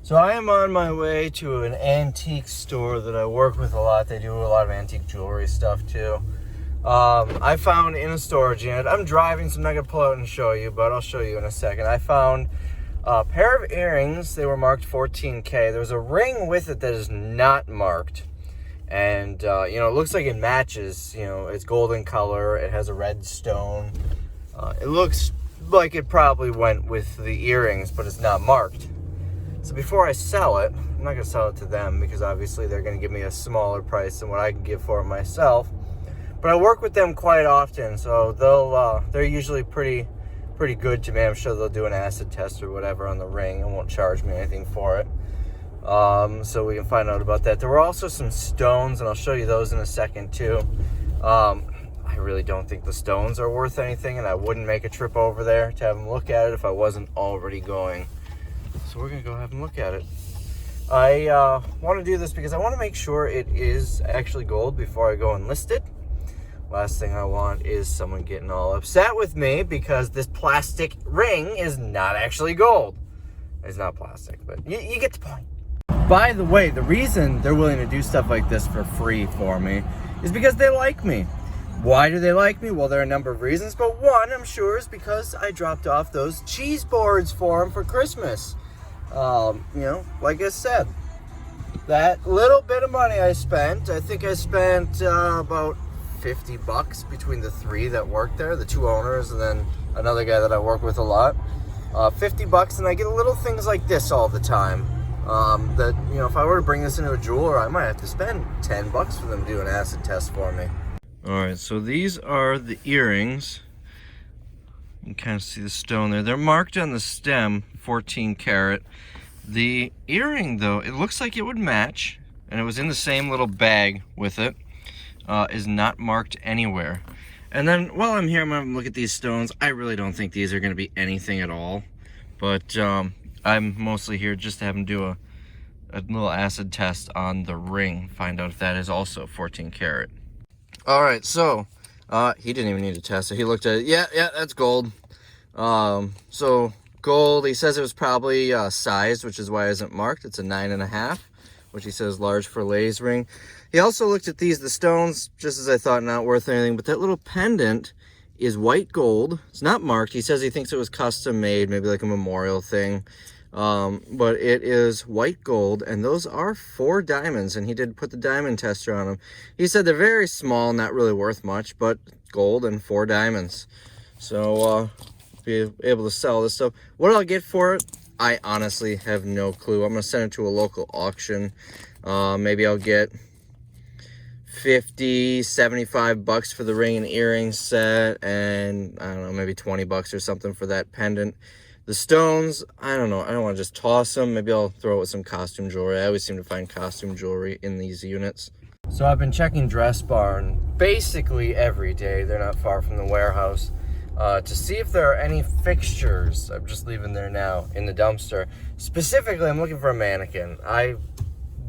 So I am on my way to an antique store that I work with a lot. They do a lot of antique jewelry stuff too. I found in a storage unit, I'm driving so I'm not going to pull out and show you, but I'll show you in a second. I found a pair of earrings. They were marked 14K. There's a ring with it that is not marked. And, it looks like it matches. It's golden color. It has a red stone. It looks like it probably went with the earrings, but it's not marked. So before I sell it, I'm not going to sell it to them because obviously they're going to give me a smaller price than what I can give for it myself. But I work with them quite often, so they're usually pretty good to me. I'm sure they'll do an acid test or whatever on the ring and won't charge me anything for it. So we can find out about that. There were also some stones, and I'll show you those in a second too. I really don't think the stones are worth anything, and I wouldn't make a trip over there to have them look at it if I wasn't already going. So we're going to go have them look at it. I want to do this because I want to make sure it is actually gold before I go and list it. Last thing I want is someone getting all upset with me because this plastic ring is not actually gold. It's not plastic, but you get the point. By the way, the reason they're willing to do stuff like this for free for me is because they like me. Why do they like me? Well, there are a number of reasons, but one, I'm sure, is because I dropped off those cheese boards for them for Christmas. Like I said, that little bit of money I spent, I think I spent about $50 between the three that work there, the two owners and then another guy that I work with a lot. $50, and I get little things like this all the time. If I were to bring this into a jeweler, I might have to spend $10 for them to do an acid test for me. All right, so these are the earrings. You can kind of see the stone there. They're marked on the stem, 14 karat. The earring, though, it looks like it would match, and it was in the same little bag with it. Is not marked anywhere. And then while I'm here, I'm going to look at these stones. I really don't think these are going to be anything at all. But I'm mostly here just to have them do a little acid test on the ring. Find out if that is also 14 karat. All right, so he didn't even need to test it. He looked at it. Yeah, that's gold. So gold, he says it was probably sized, which is why it isn't marked. It's a 9.5, which he says large for a ladies ring. He also looked at these, the stones, just as I thought, not worth anything. But that little pendant is white gold. It's not marked. He says he thinks it was custom made, maybe like a memorial thing. But it is white gold, and those are 4 diamonds. And he did put the diamond tester on them. He said they're very small, not really worth much, but gold and 4 diamonds. So be able to sell this stuff. What I'll get for it, I honestly have no clue. I'm going to send it to a local auction. Maybe I'll get $50, $75 for the ring and earring set, and I don't know, maybe $20 or something for that pendant. The stones, I don't know. I don't want to just toss them. Maybe I'll throw it with some costume jewelry. I always seem to find costume jewelry in these units. So I've been checking Dressbarn basically every day. They're not far from the warehouse. To see if there are any fixtures. I'm just leaving there now in the dumpster. Specifically, I'm looking for a mannequin. I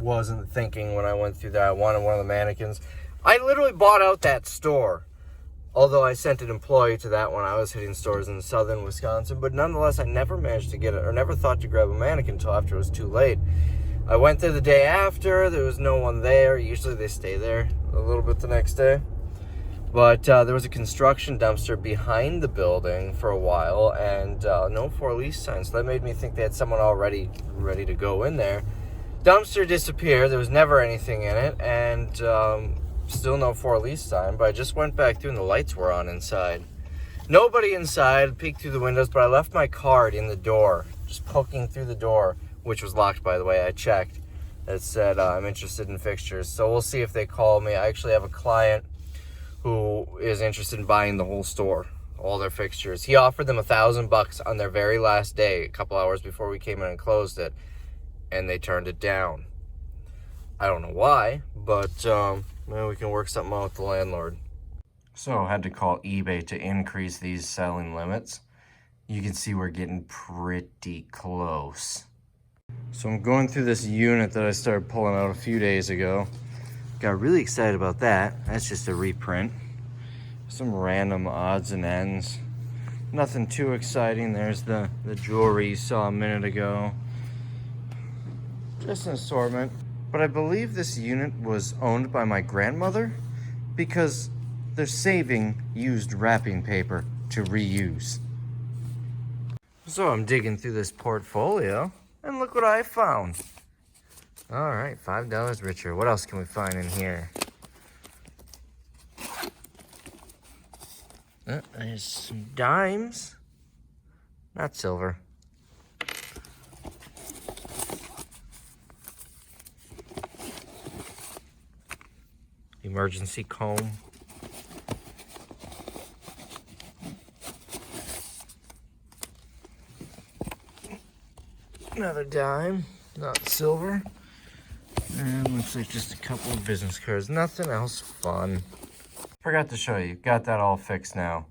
wasn't thinking when I went through that I wanted one of the mannequins. I literally bought out that store. Although I sent an employee to that one. I was hitting stores in southern Wisconsin. But nonetheless, I never managed to get it, or never thought to grab a mannequin until after it was too late. I went there the day after. There was no one there. Usually they stay there a little bit the next day. But there was a construction dumpster behind the building for a while, and no for lease sign. So that made me think they had someone already ready to go in there. Dumpster disappeared. There was never anything in it, and still no for lease sign. But I just went back through, and the lights were on inside. Nobody inside. Peeked through the windows, but I left my card in the door, just poking through the door, which was locked, by the way. I checked. It said I'm interested in fixtures. So we'll see if they call me. I actually have a client who is interested in buying the whole store, all their fixtures. He offered them $1,000 on their very last day, a couple hours before we came in and closed it, and they turned it down. I don't know why, but maybe we can work something out with the landlord. So I had to call eBay to increase these selling limits. You can see we're getting pretty close. So I'm going through this unit that I started pulling out a few days ago. Got really excited about that. That's just a reprint. Some random odds and ends. Nothing too exciting. There's the jewelry you saw a minute ago. Just an assortment. But I believe this unit was owned by my grandmother because they're saving used wrapping paper to reuse. So I'm digging through this portfolio and look what I found. All right, $5 richer. What else can we find in here? There's some dimes, not silver. Emergency comb. Another dime, not silver. And looks like just a couple of business cards. Nothing else fun. Forgot to show you. Got that all fixed now.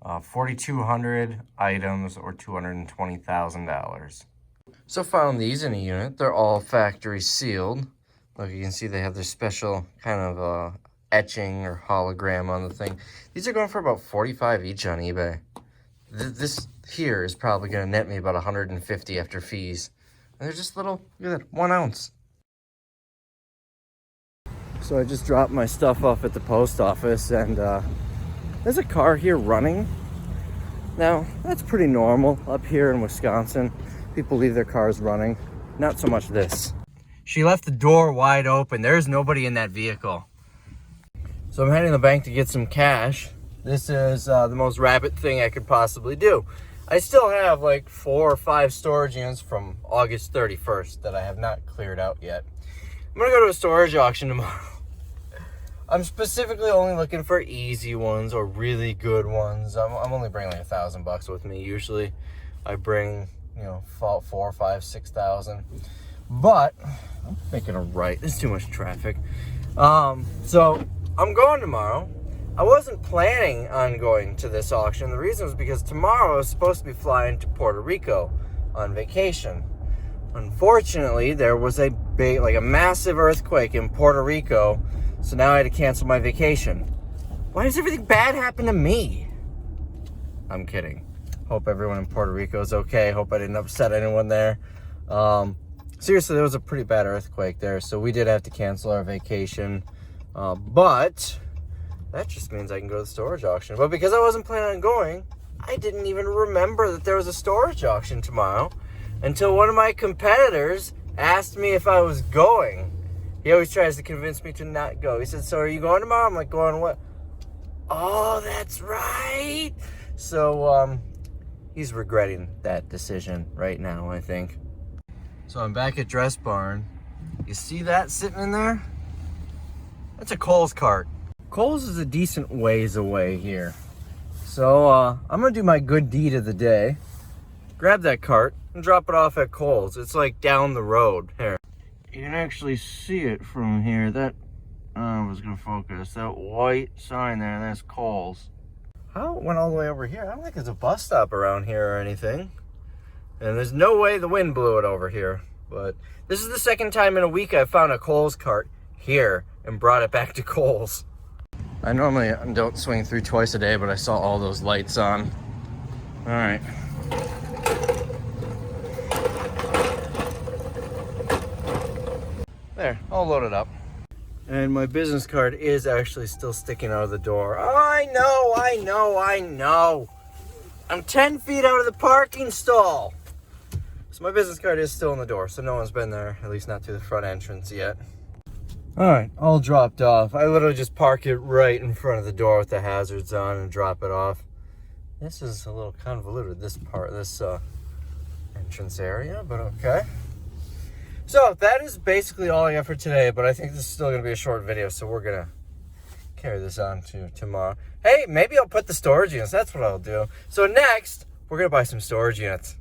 4,200 items or $220,000. So found these in a unit. They're all factory sealed. Look, you can see they have their special kind of etching or hologram on the thing. These are going for about $45 each on eBay. This here is probably going to net me about $150 after fees. And they're just little, look at that, 1 ounce. So I just dropped my stuff off at the post office, and there's a car here running. Now, that's pretty normal up here in Wisconsin. People leave their cars running. Not so much this. She left the door wide open. There's nobody in that vehicle. So I'm heading to the bank to get some cash. This is the most rapid thing I could possibly do. I still have like 4 or 5 storage units from August 31st that I have not cleared out yet. I'm gonna go to a storage auction tomorrow. I'm specifically only looking for easy ones or really good ones. I'm only bringing like $1,000 with me. Usually I bring, 4, 5, 6,000. But I'm making a right. There's too much traffic. So I'm going tomorrow. I wasn't planning on going to this auction. The reason was because tomorrow I was supposed to be flying to Puerto Rico on vacation. Unfortunately, there was a massive earthquake in Puerto Rico, so now I had to cancel my vacation. Why does everything bad happen to me? I'm kidding. Hope everyone in Puerto Rico is okay. Hope I didn't upset anyone there. Seriously, there was a pretty bad earthquake there, so we did have to cancel our vacation. But that just means I can go to the storage auction. But because I wasn't planning on going, I didn't even remember that there was a storage auction tomorrow until one of my competitors asked me if I was going. He always tries to convince me to not go. He said, "So are you going tomorrow?" I'm like, "Going what?" "Oh, that's right." So he's regretting that decision right now, I think. So I'm back at Dressbarn. You see that sitting in there? That's a Kohl's cart. Kohl's is a decent ways away here. So I'm gonna do my good deed of the day. Grab that cart and drop it off at Kohl's. It's like down the road here. You can actually see it from here. That I was gonna focus. That white sign there, that's Kohl's. How it went all the way over here? I don't think there's a bus stop around here or anything. And there's no way the wind blew it over here. But this is the second time in a week I've found a Kohl's cart here and brought it back to Kohl's. I normally don't swing through twice a day, but I saw all those lights on. All right. There, all loaded up. And my business card is actually still sticking out of the door. Oh, I know. I'm 10 feet out of the parking stall. So my business card is still in the door, so no one's been there, at least not through the front entrance yet. All right, all dropped off. I literally just park it right in front of the door with the hazards on and drop it off. This is a little convoluted, this entrance area, but okay. So that is basically all I got for today, but I think this is still gonna be a short video, so we're gonna carry this on to tomorrow. Hey, maybe I'll put the storage units, that's what I'll do. So next, we're gonna buy some storage units,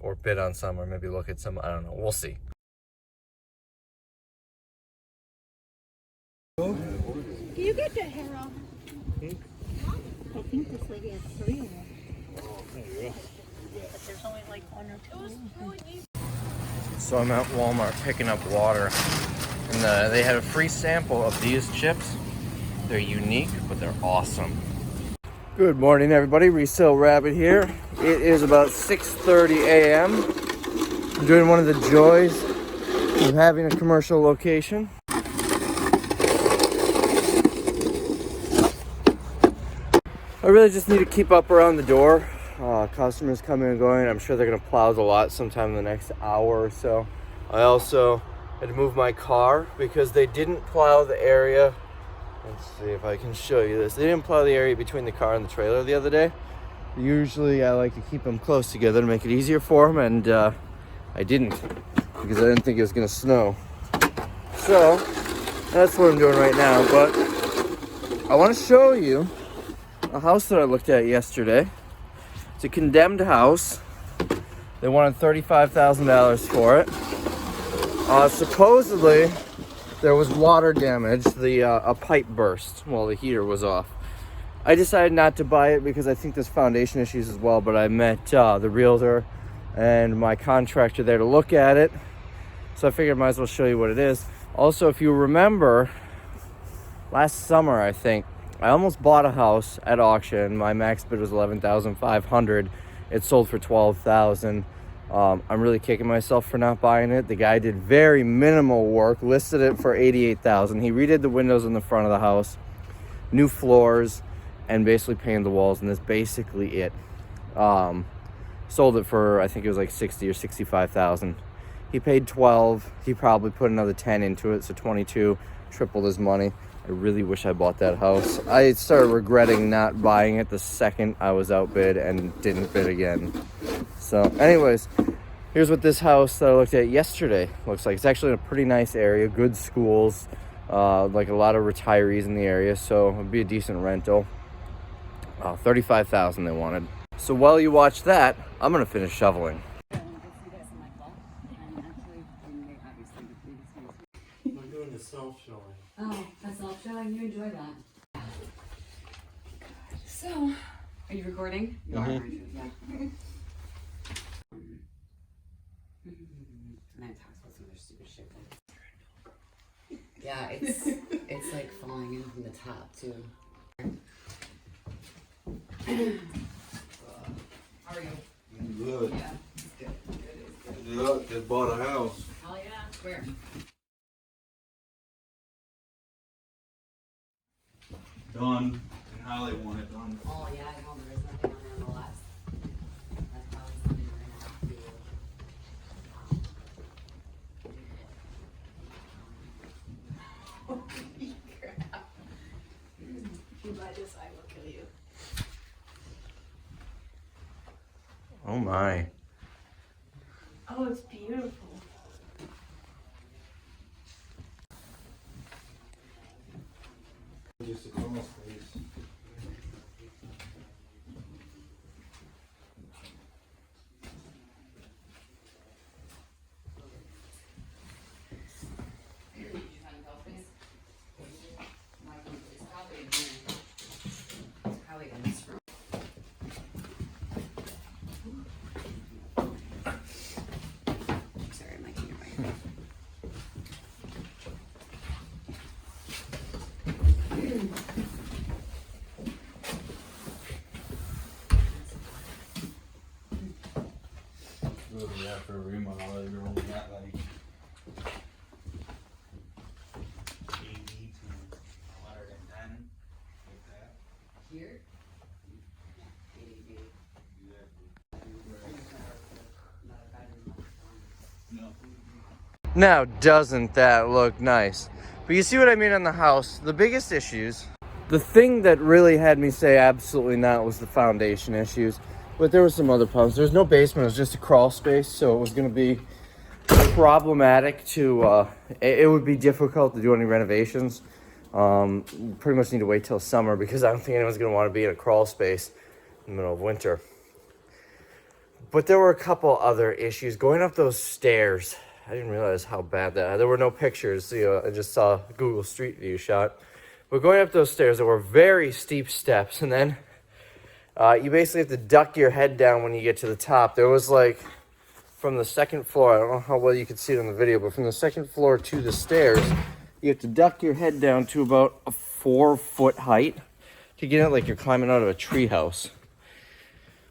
or bid on some, or maybe look at some, I don't know, we'll see. Can you get that hair off? I think this lady has 3 of them. Oh, there you go. But there's only like 1 or 2. So I'm at Walmart picking up water, and they had a free sample of these chips. They're unique, but they're awesome. Good morning, everybody. Resale Rabbit here. It is about 6:30 a.m. I'm doing one of the joys of having a commercial location. I really just need to keep up around the door. Customers coming and going. I'm sure they're gonna plow the lot sometime in the next hour or so. I also had to move my car because they didn't plow the area. Let's see if I can show you this. They didn't plow the area between the car and the trailer the other day. Usually I like to keep them close together to make it easier for them, and I didn't because I didn't think it was gonna snow. So that's what I'm doing right now. But I want to show you a house that I looked at yesterday. It's a condemned house. They wanted $35,000 for it. Supposedly there was water damage. A pipe burst while the heater was off. I decided not to buy it because I think there's foundation issues as well, but I met the realtor and my contractor there to look at it. So I figured I might as well show you what it is. Also, if you remember, last summer, I think, I almost bought a house at auction. My max bid was $11,500. It sold for $12,000. I'm really kicking myself for not buying it. The guy did very minimal work, listed it for $88,000. He redid the windows in the front of the house, new floors, and basically painted the walls, and that's basically it. Sold it for, I think it was like $60,000 or $65,000. He paid $12,000. He probably put another $10,000 into it, so $22,000, tripled his money. I really wish I bought that house. I started regretting not buying it the second I was outbid and didn't bid again. So anyways, here's what this house that I looked at yesterday looks like. It's actually in a pretty nice area, good schools, like a lot of retirees in the area, so it'd be a decent rental. $35,000 they wanted. So while you watch that, I'm gonna finish shoveling. I'm doing the self-showing. Oh, that's self-showing. You enjoy that. So, are you recording? You are, aren't you? Yeah. And then it talks about some other stupid shit. Yeah, it's like falling in from the top too. How are you? Good. Yeah, it's good. Good. Yeah, just bought a house. Hell yeah. Where? Done. And how they want it done. Oh yeah, I know there is nothing on there on the last. That's probably something we're gonna have to do. Holy crap. If you buy this, I will kill you. Oh my. Oh, it's beautiful. Just a crawl space. Did you find the space? It's probably in here. It's probably in this room. Sorry, I'm making it right. Really, after a remodel, everyone got like 80 to 110, like that. Here? No. Now, doesn't that look nice? But you see what I mean on the house? The biggest issues, the thing that really had me say absolutely not was the foundation issues. But there were some other problems. There's no basement, it was just a crawl space, so it was gonna be problematic to, it would be difficult to do any renovations. Pretty much need to wait till summer because I don't think anyone's gonna wanna be in a crawl space in the middle of winter. But there were a couple other issues. Going up those stairs, I didn't realize how bad that. There were no pictures. I just saw a Google Street View shot. But going up those stairs, there were very steep steps, and then you basically have to duck your head down when you get to the top. There was like, from the second floor, I don't know how well you can see it in the video, but from the second floor to the stairs, you have to duck your head down to about a 4-foot height to get it like you're climbing out of a tree house.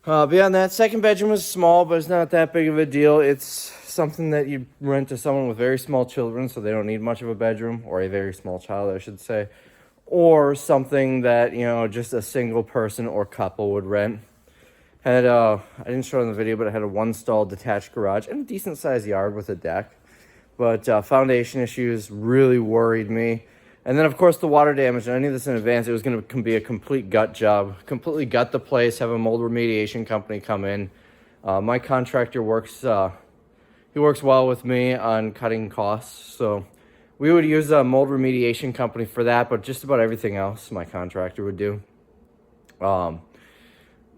Beyond that, second bedroom was small, but it's not that big of a deal. It's something that you rent to someone with very small children, so they don't need much of a bedroom, or a very small child, I should say, or something that, you know, just a single person or couple would rent. Had I didn't show it in the video, but it had a 1-stall detached garage and a decent sized yard with a deck. But foundation issues really worried me. And then, of course, the water damage. And I knew this in advance. It was going to be a complete gut job. Completely gut the place, have a mold remediation company come in. My contractor works, he works well with me on cutting costs. So we would use a mold remediation company for that, but just about everything else my contractor would do.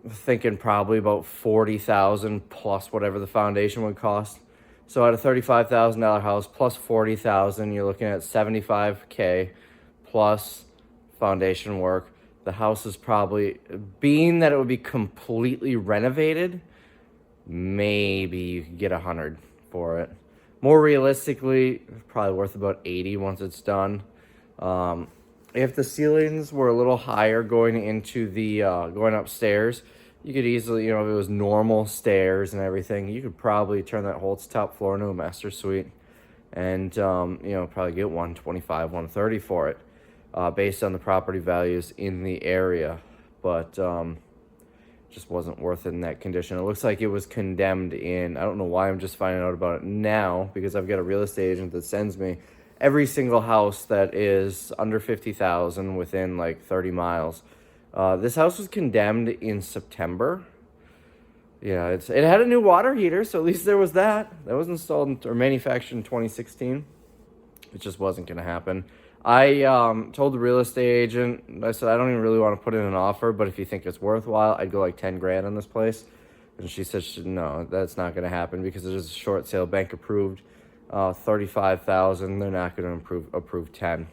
Thinking probably about $40,000 plus whatever the foundation would cost. So at a $35,000 house plus $40,000, you're looking at $75K plus foundation work. The house is probably, being that it would be completely renovated, maybe you could get $100 for it. More realistically, probably worth about $80 once it's done. If the ceilings were a little higher going into the going upstairs, you could easily, you know, if it was normal stairs and everything, you could probably turn that whole top floor into a master suite, and you know, probably get $125, $130 for it, based on the property values in the area. But just wasn't worth it in that condition. It looks like it was condemned in, I don't know why I'm just finding out about it now, because I've got a real estate agent that sends me every single house that is under 50,000 within like 30 miles. This house was condemned in September. Yeah, it had a new water heater, so at least there was that. That was installed or manufactured in 2016. It just wasn't going to happen. I told the real estate agent, I said, I don't even really want to put in an offer, but if you think it's worthwhile, I'd go like 10 grand on this place. And she said, no, that's not going to happen because it is a short sale, bank approved, 35,000. They're not going to approve 10.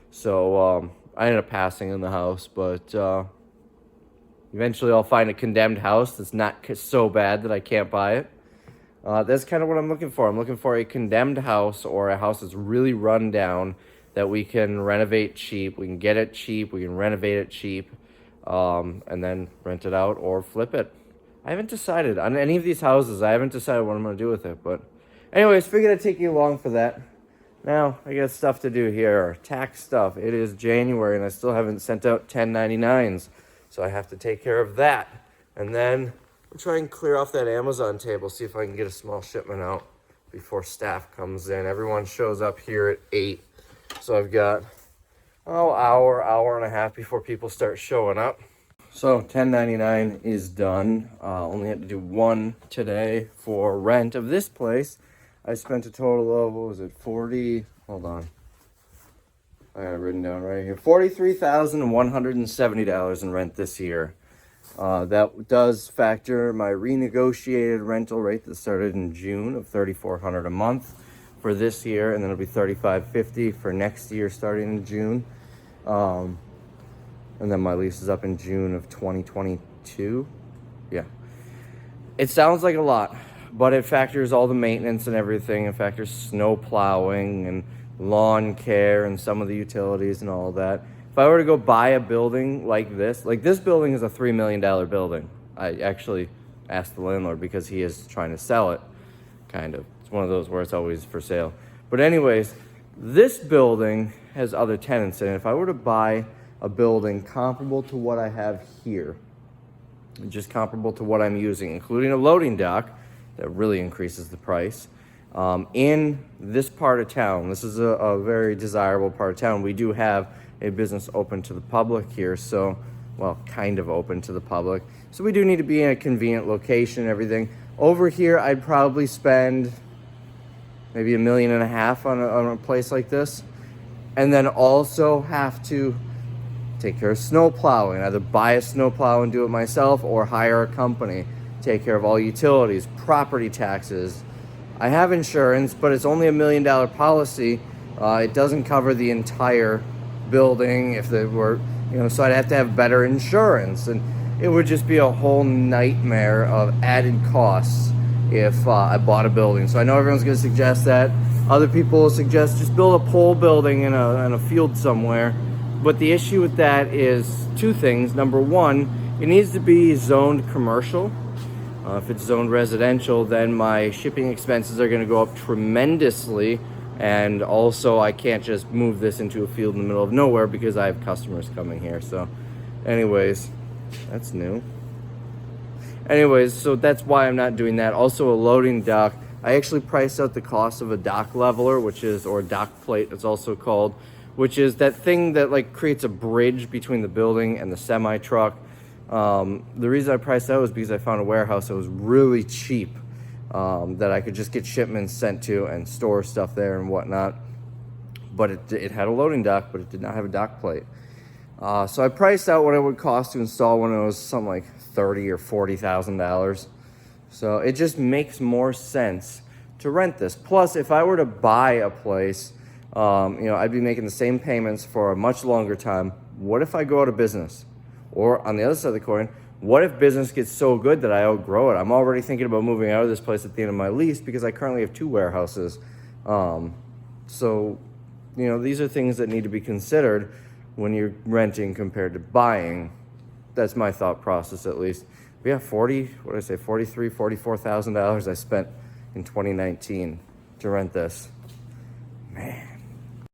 So I ended up passing in the house, but eventually I'll find a condemned house that's not so bad that I can't buy it. That's kind of what I'm looking for. I'm looking for a condemned house or a house that's really run down that we can renovate cheap. We can get it cheap. We can renovate it cheap, and then rent it out or flip it. I haven't decided on any of these houses. I haven't decided what I'm going to do with it. But anyways, figured I'd take you along for that. Now, I got stuff to do here. Tax stuff. It is January, and I still haven't sent out 1099s. So I have to take care of that. And then I'll try and clear off that Amazon table, see if I can get a small shipment out before staff comes in. Everyone shows up here at 8. So I've got, hour and a half before people start showing up. So 1099 is done. Only had to do one today for rent of this place. I spent a total of, what was it, 40, hold on. I got it written down right here. $43,170 in rent this year. That does factor my renegotiated rental rate that started in June of $3,400 a month for this year, and then it'll be $3,550 for next year starting in June. And then my lease is up in June of 2022. Yeah. It sounds like a lot, but it factors all the maintenance and everything. It factors snow plowing and lawn care and some of the utilities and all that. If I were to go buy a building like this building is a $3 million building. I actually asked the landlord because he is trying to sell it, kind of. It's one of those where it's always for sale. But anyways, this building has other tenants in it. If I were to buy a building comparable to what I have here, just comparable to what I'm using, including a loading dock, that really increases the price. In this part of town, this is a very desirable part of town. We do have a business open to the public here, so, well, kind of open to the public. So we do need to be in a convenient location and everything. Over here, I'd probably spend maybe $1.5 million on a place like this, and then also have to take care of snow plowing, either buy a snow plow and do it myself or hire a company, take care of all utilities, property taxes. I have insurance, but it's only $1 million policy. It doesn't cover the entire building if they were, so I'd have to have better insurance, and it would just be a whole nightmare of added costs if I bought a building. So I know everyone's going to suggest that. Other people will suggest just build a pole building in a field somewhere. But the issue with that is two things. Number one, it needs to be zoned commercial. If it's zoned residential, then my shipping expenses are going to go up tremendously. And also, I can't just move this into a field in the middle of nowhere because I have customers coming here. So, anyways, that's new. Anyways, so that's why I'm not doing that. Also, a loading dock. I actually priced out the cost of a dock leveler, or dock plate, it's also called, which is that thing that like creates a bridge between the building and the semi truck. The reason I priced that was because I found a warehouse that was really cheap, that I could just get shipments sent to and store stuff there and whatnot. But it had a loading dock, but it did not have a dock plate. So I priced out what it would cost to install one. It was something like $30,000 or $40,000. So it just makes more sense to rent this. Plus, if I were to buy a place, I'd be making the same payments for a much longer time. What if I go out of business? Or on the other side of the coin, what if business gets so good that I outgrow it? I'm already thinking about moving out of this place at the end of my lease because I currently have 2 warehouses. So, these are things that need to be considered when you're renting compared to buying. That's my thought process, at least. But yeah, $44,000 I spent in 2019 to rent this. Man.